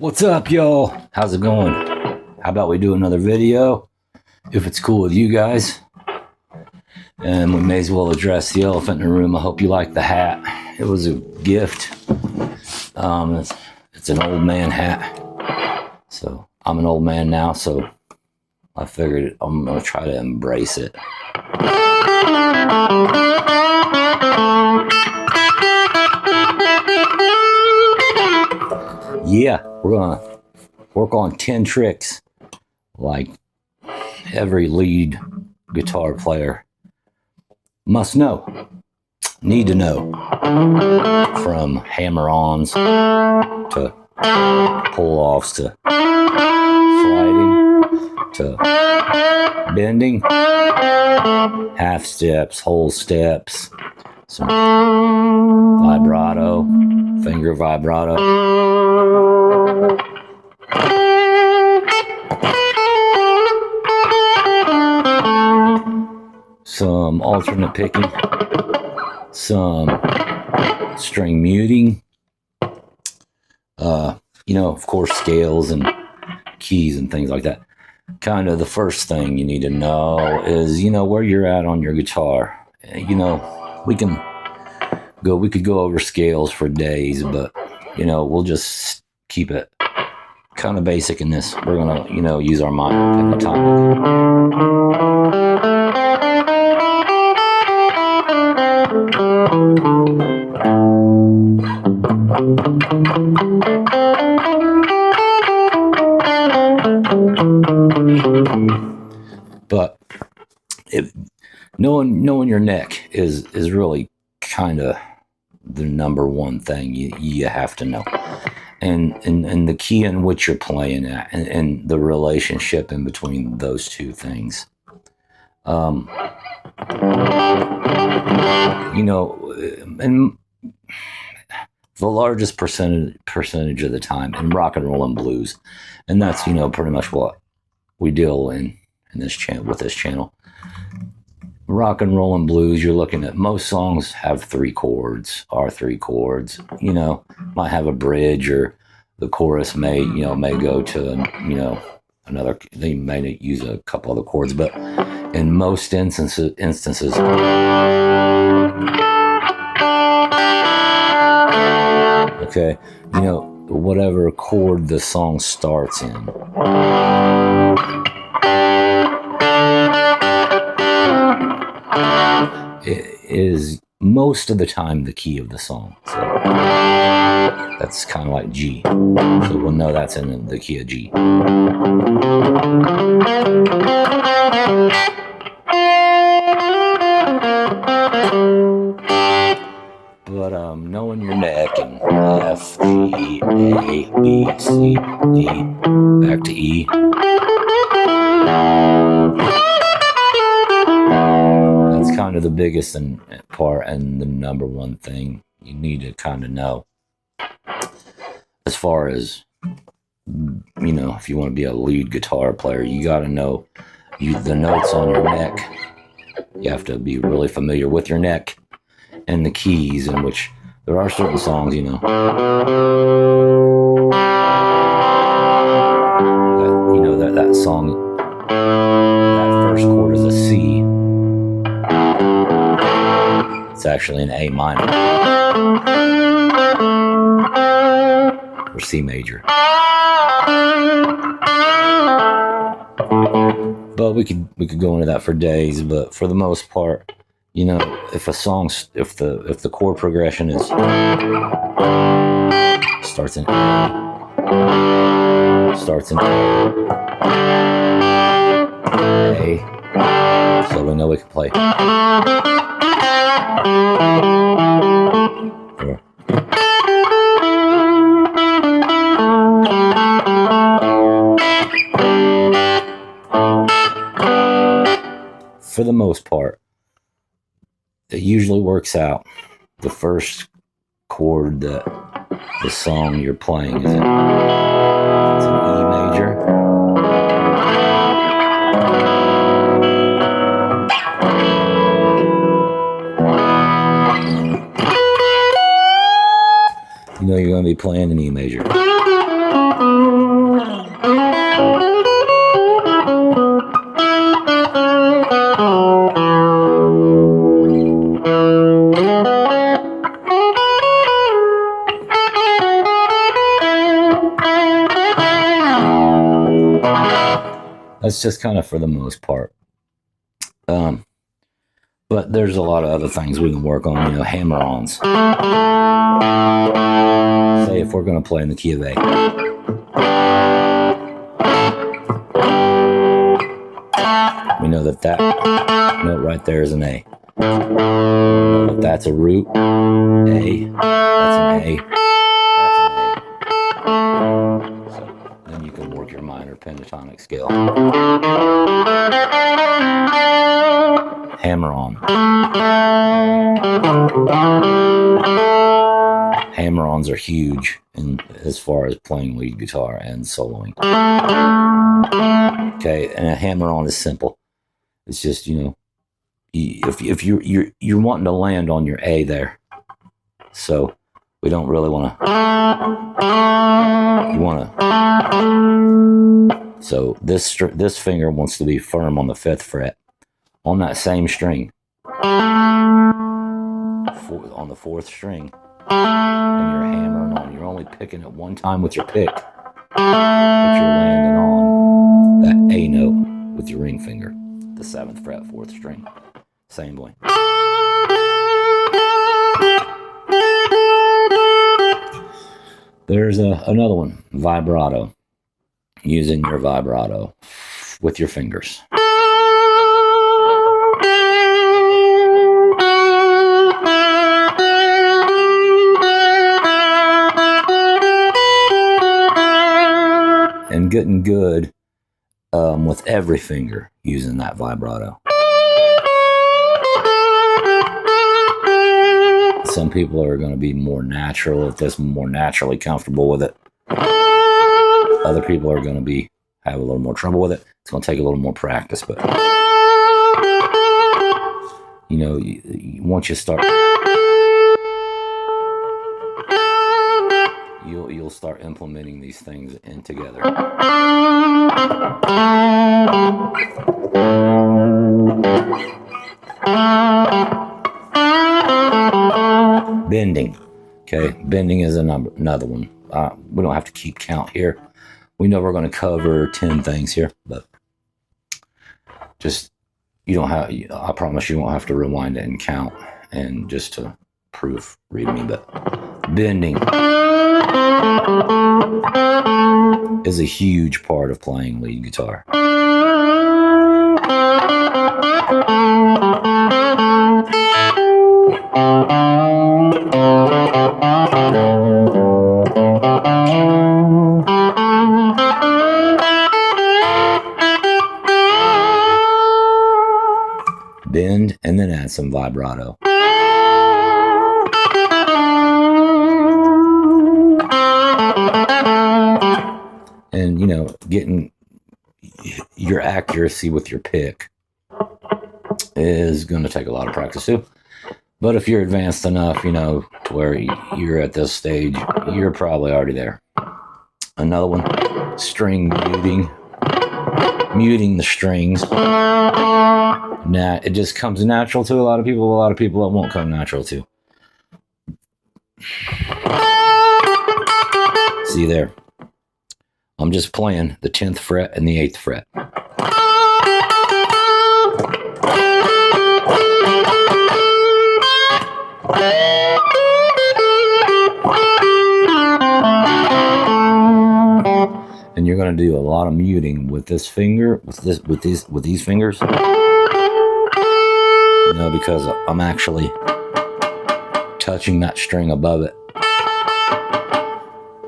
What's up, y'all? How's it going? How about we do another video, if it's cool with you guys? And we may as well address the elephant in the room. I hope you like the hat. It was a gift. It's an old man hat. So I'm an old man now, so I figured I'm gonna try to embrace it. Yeah, we're gonna work on 10 tricks like every lead guitar player must know, need to know, from hammer-ons to pull-offs to sliding to bending, half steps, whole steps, some vibrato, finger vibrato. Some alternate picking, some string muting, of course, scales and keys and things like that. Kind of the first thing you need to know is, where you're at on your guitar. We could go over scales for days, but, we'll just keep it kind of basic in this. We're going to, use our minor pentatonic. But knowing your neck is really kind of the number one thing you have to know, and the key in which you're playing at, and the relationship in between those two things. And the largest percentage of the time in rock and roll and blues, and that's pretty much what we deal in this channel, with this channel. Rock and roll and blues, you're looking at most songs have 3 chords, are 3 chords. Might have a bridge, or the chorus may go to another. They may use a couple other chords, but in most instances. Okay, whatever chord the song starts in. It is most of the time the key of the song. So that's kind of like G. So we'll know that's in the key of G. But knowing your neck, and F, G, A, B, C, D, back to E. That's kind of the biggest part, and the number one thing you need to kind of know. As far as, if you want to be a lead guitar player, you got to know the notes on your neck. You have to be really familiar with your neck and the keys, in which there are certain songs, that song, that first chord is a C. It's actually an A minor or C major. But we could go into that for days. But for the most part, if the chord progression is starts in A, so we know we can play. For the most part, it usually works out. The first chord that the song you're playing is in. It's an E major. You're going to be playing an E major. That's just kind of for the most part. But there's a lot of other things we can work on, you know, hammer-ons. Say if we're going to play in the key of A. We know that that note right there is an A. We know that that's a root A. That's an A. That's an A. So then you can work your minor pentatonic scale. Hammer-on. Hammer-ons are huge in as far as playing lead guitar and soloing. Okay, and a hammer-on is simple. It's just, you know, if you're wanting to land on your A there, so we don't really want to. You want to. So this finger wants to be firm on the 5th fret. On that same string, on the 4th string, and you're hammering on. You're only picking it one time with your pick, but you're landing on that A note with your ring finger, the 7th fret, 4th string. Same way. There's another one, vibrato. Using your vibrato with your fingers. And getting good with every finger using that vibrato. Some people are going to be more natural at this, more naturally comfortable with it. Other people are going to have a little more trouble with it. It's going to take a little more practice, but you know, once you start, you'll start implementing these things in together. Bending. Okay, bending is another one. We don't have to keep count here. We know we're going to cover 10 things here, but just, you don't have, I promise you won't have to rewind it and count and just to read me, but bending is a huge part of playing lead guitar. Bend and then add some vibrato. And, you know, getting your accuracy with your pick is going to take a lot of practice too. But if you're advanced enough, you know, to where you're at this stage, you're probably already there. Another one, string muting. Muting the strings. Now, it just comes natural to a lot of people. A lot of people it won't come natural to. See there? I'm just playing the 10th fret and the 8th fret. And you're going to do a lot of muting with this finger, with these fingers. You know, because I'm actually touching that string above it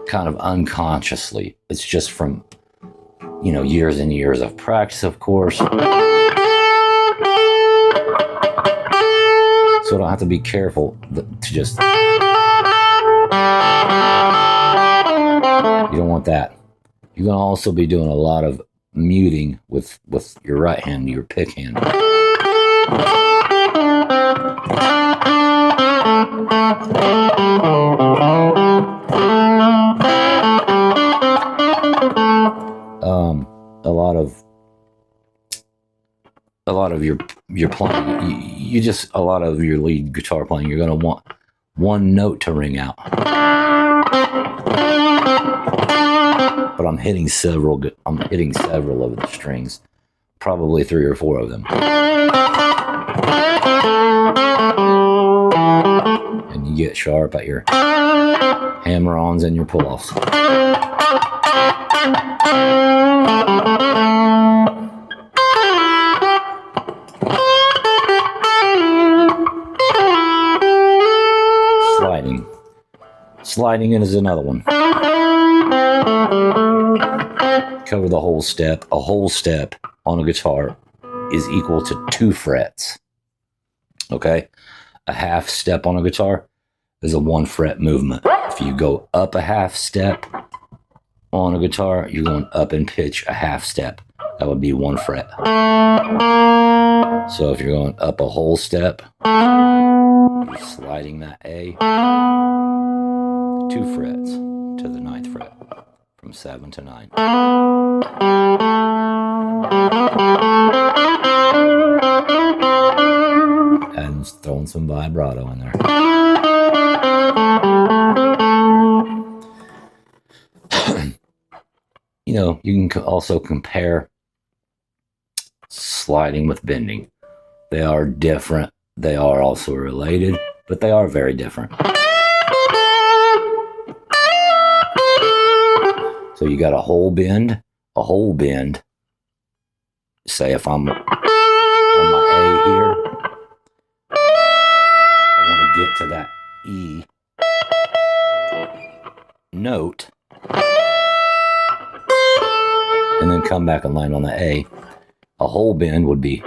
kind of unconsciously. It's just from, you know, years and years of practice, of course. So I don't have to be careful to just, you don't want that. You're going to also be doing a lot of muting with your right hand, your pick hand. A lot of your playing, you just, a lot of your lead guitar playing, you're going to want one note to ring out. but I'm hitting several of the strings, probably 3 or 4 of them. And you get sharp at your hammer-ons and your pull-offs. Sliding in is another one. Cover the whole step. A whole step on a guitar is equal to 2 frets. Okay? A half step on a guitar is a 1 fret movement. If you go up a half step on a guitar, you're going up in pitch a half step. That would be 1 fret. So if you're going up a whole step, you're sliding that A 2 frets to the 9th fret, from 7 to 9. And throwing some vibrato in there. You know, you can also compare sliding with bending. They are different. They are also related, but they are very different. So you got a whole bend. Say if I'm on my A here, I want to get to that E note, and then come back and land on the A. A whole bend would be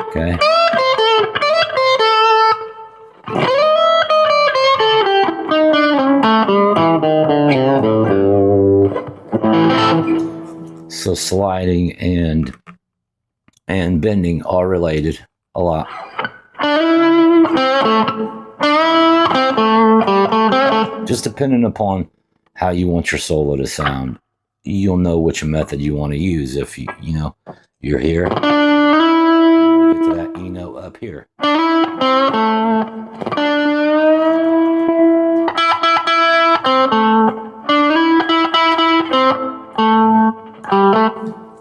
okay. So sliding and bending are related a lot. Just depending upon how you want your solo to sound, you'll know which method you want to use. If you know you're here, you get to that E note up here.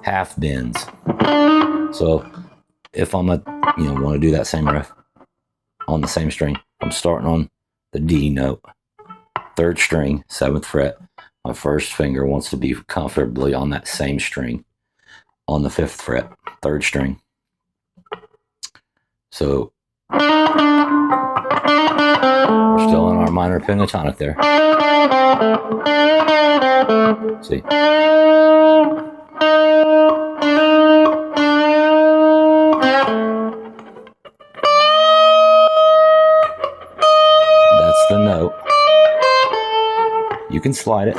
Half bends. So if I'm want to do that same riff on the same string, I'm starting on the D note, 3rd string, 7th fret. My first finger wants to be comfortably on that same string on the 5th fret, 3rd string. So we're still in our minor pentatonic there. See? That's the note. You can slide it,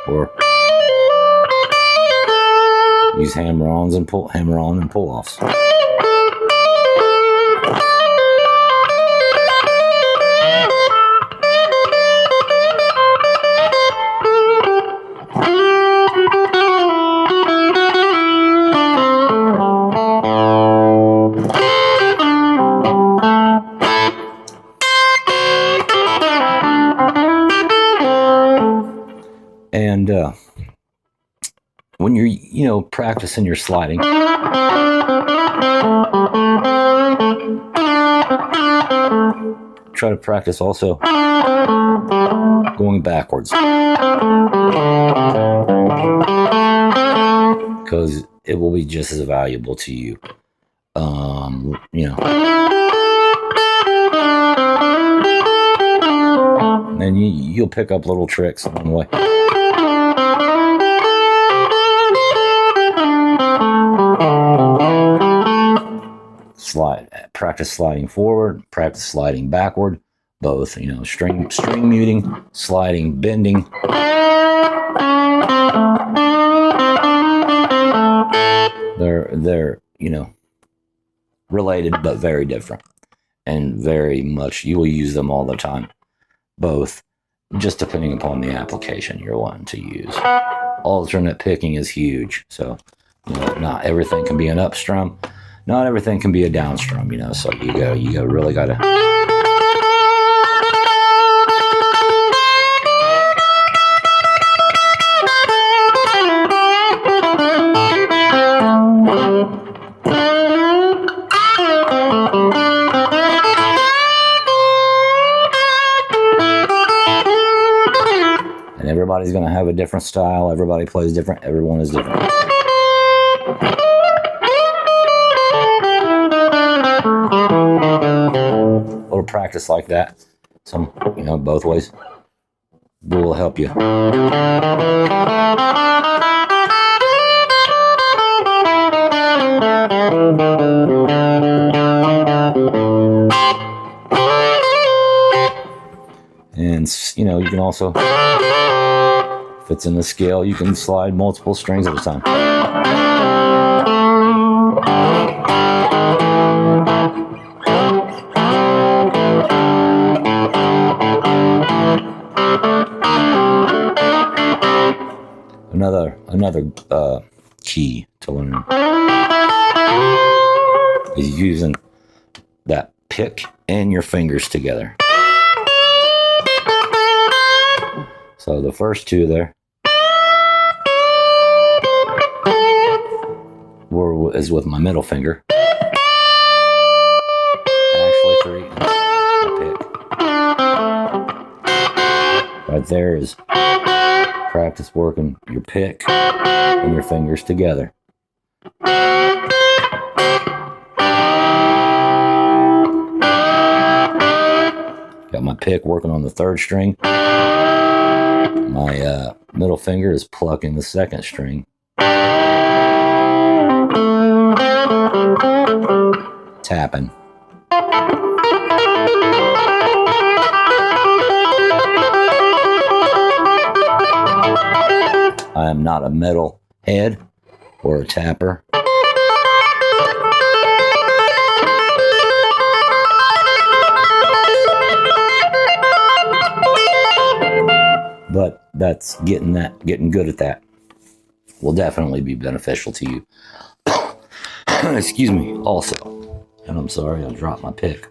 or use hammer-ons and hammer-on and pull-offs. And when you're, practicing your sliding, try to practice also going backwards, because it will be just as valuable to you. And you'll pick up little tricks along the way. Practice sliding forward, practice sliding backward, both, string muting, sliding, bending. They're related but very different, and very much you will use them all the time, both, just depending upon the application you're wanting to use. Alternate picking is huge, so You know, not everything can be an up strum. Not everything can be a down strum, you know. So you really gotta. And everybody's gonna have a different style. Everybody plays different. Everyone is different. A little practice like that, some, you know, both ways, will help you. And, you know, you can also, if it's in the scale, you can slide multiple strings at a time. Another key to learn is using that pick and your fingers together. So the first two there is with my middle finger. Actually, three is my pick. Right there is practice working your pick and your fingers together. Got my pick working on the third string. My middle finger is plucking the second string. Tapping. I am not a metal head or a tapper. But that's getting good at that will definitely be beneficial to you. Excuse me, also. And I'm sorry, I dropped my pick.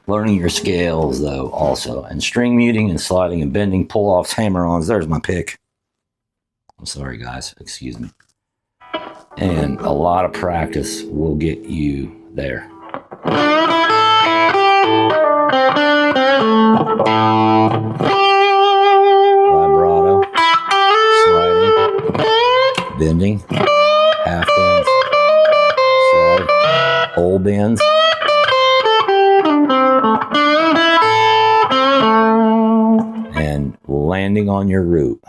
Learning your scales, though, also. And string muting and sliding and bending, pull-offs, hammer-ons. There's my pick. I'm sorry, guys. Excuse me. And a lot of practice will get you there. Vibrato, sliding, bending, half bends, slide, whole bends. And landing on your root.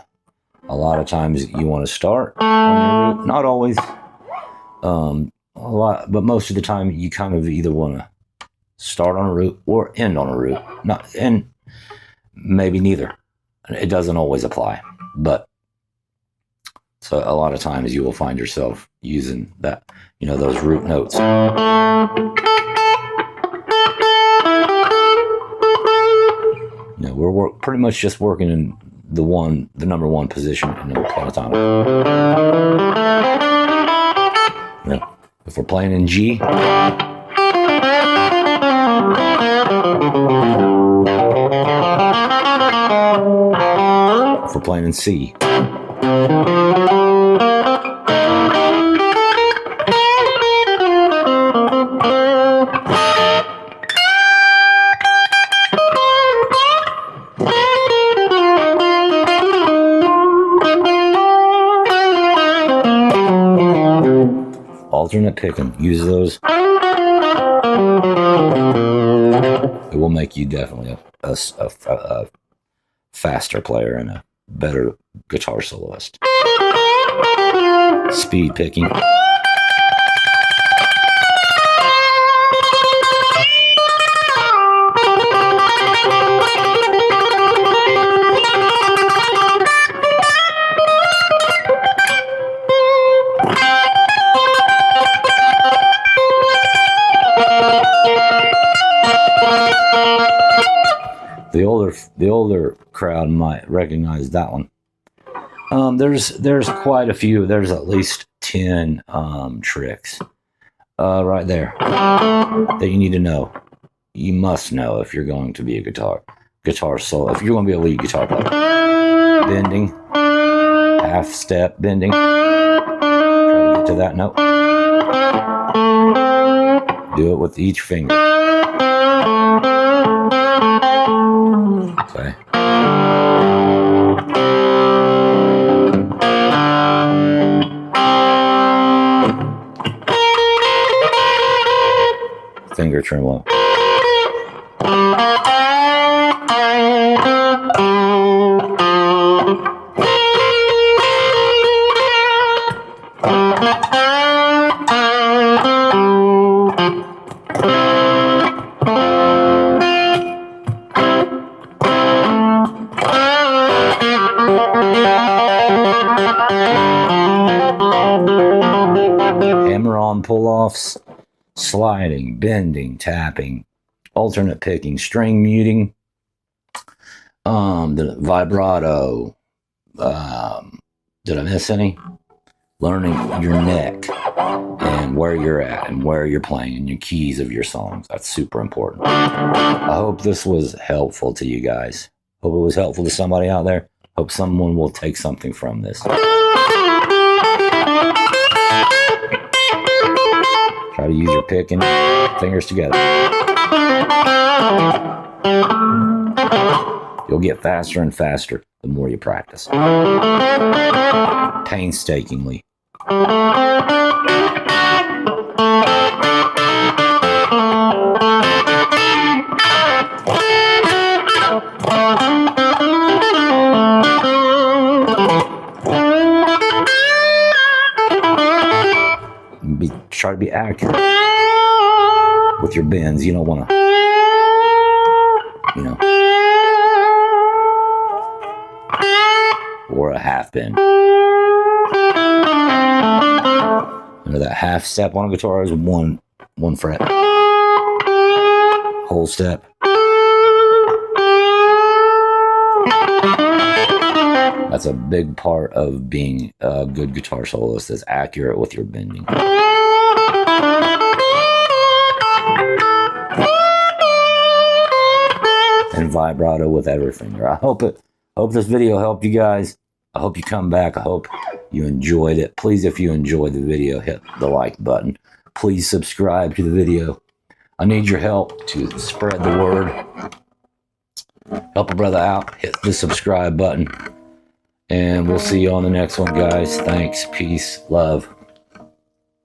A lot of times you want to start on your root. Not always. A lot, but most of the time you kind of either want to start on a root or end on a root. And maybe neither. It doesn't always apply. But so a lot of times you will find yourself using that, you know, those root notes. You know, we're pretty much just working in the number one position in the pentatonic. You know, if we're playing in G, if we're playing in C, alternate picking, use those. It will make you definitely a faster player and a better guitar soloist. Speed picking. The older crowd might recognize that one. There's quite a few. There's at least 10 tricks right there that you need to know. You must know if you're going to be a guitar solo. If you're going to be a lead guitar player, bending, half step bending. Try to get to that note. Do it with each finger. Okay. Finger tremolo. Hammer-on pull-offs, sliding, bending, tapping, alternate picking, string muting, the vibrato. Did I miss any? Learning your neck and where you're at and where you're playing and your keys of your songs. That's super important. I hope this was helpful to you guys. Hope it was helpful to somebody out there. Hope someone will take something from this. Try to use your pick and fingers together. You'll get faster and faster the more you practice. Painstakingly. Try to be accurate with your bends. You don't want to, or a half bend. That half step on a guitar is one fret. Whole step. That's a big part of being a good guitar soloist, is accurate with your bending. And vibrato with every finger. I hope this video helped you guys. I hope you come back. I hope you enjoyed it. Please, if you enjoyed the video, hit the like button. Please subscribe to the video. I need your help to spread the word. Help a brother out. Hit the subscribe button. And we'll see you on the next one, guys. Thanks. Peace. Love.